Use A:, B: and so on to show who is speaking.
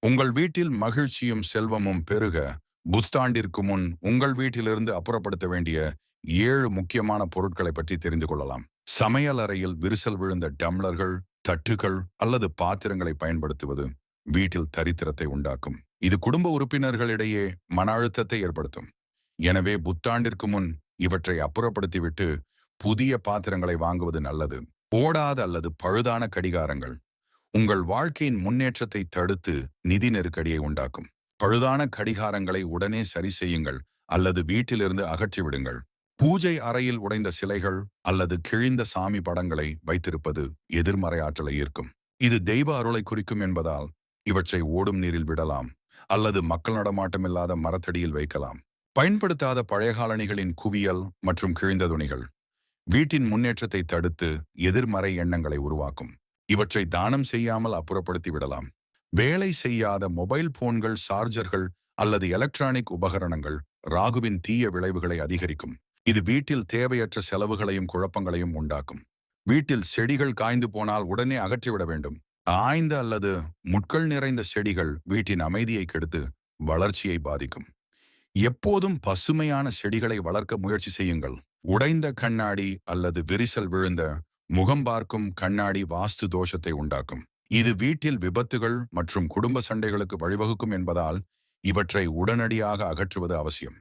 A: உங்கள் வீட்டில் மகிழ்ச்சியும் செல்வமும் பெருக புத்தாண்டிற்கு முன் உங்கள் வீட்டிலிருந்து அப்புறப்படுத்த வேண்டிய 7 முக்கியமான பொருட்களை பற்றி தெரிந்து கொள்ளலாம். சமையல் அறையில் விரிசல் விழுந்த டம்ளர்கள், தட்டுகள் அல்லது பாத்திரங்களை பயன்படுத்துவது வீட்டில் தரித்திரத்தை உண்டாக்கும். இது குடும்ப உறுப்பினர்களிடையே மன அழுத்தத்தை ஏற்படுத்தும். எனவே புத்தாண்டிற்கு முன் இவற்றை அப்புறப்படுத்திவிட்டு புதிய பாத்திரங்களை வாங்குவது நல்லது. ஓடாத அல்லது பழுதான கடிகாரங்கள் உங்கள் வாழ்க்கையின் முன்னேற்றத்தை தடுத்து நிதி நெருக்கடியை உண்டாக்கும். பழுதான கடிகாரங்களை உடனே சரி செய்யுங்கள் அல்லது வீட்டிலிருந்து அகற்றிவிடுங்கள். பூஜை அறையில் உடைந்த சிலைகள் அல்லது கிழிந்த சாமி படங்களை வைத்திருப்பது எதிர்மறை ஆற்றலை ஈர்க்கும். இது தெய்வ அருளை குறிக்கும் என்பதால் இவற்றை ஓடும் நீரில் விடலாம் அல்லது மக்கள் நடமாட்டமில்லாத மரத்தடியில் வைக்கலாம். பயன்படுத்தாத பழைய காலணிகளின் குவியல் மற்றும் கிழிந்த துணிகள் வீட்டின் முன்னேற்றத்தை தடுத்து எதிர்மறை எண்ணங்களை உருவாக்கும். இவற்றை தானம் செய்யாமல் அப்புறப்படுத்தி விடலாம். வேலை செய்யாத மொபைல் போன்கள், சார்ஜர்கள் அல்லது எலக்ட்ரானிக் உபகரணங்கள் ராகுவின் தீய விளைவுகளை அதிகரிக்கும். இது வீட்டில் தேவையற்ற செலவுகளையும் குழப்பங்களையும் உண்டாக்கும். வீட்டில் செடிகள் காய்ந்து போனால் உடனே அகற்றிவிட வேண்டும். ஆய்ந்த அல்லது முட்கள் நிறைந்த செடிகள் வீட்டின் அமைதியை கெடுத்து வளர்ச்சியை பாதிக்கும். எப்போதும் பசுமையான செடிகளை வளர்க்க முயற்சி செய்யுங்கள். உடைந்த கண்ணாடி அல்லது விரிசல் விழுந்த முகம் பார்க்கும் கண்ணாடி வாஸ்து தோஷத்தை உண்டாக்கும். இது வீட்டில் விபத்துகள் மற்றும் குடும்ப சண்டைகளுக்கு வழிவகுக்கும் என்பதால் இவற்றை உடனடியாக அகற்றுவது அவசியம்.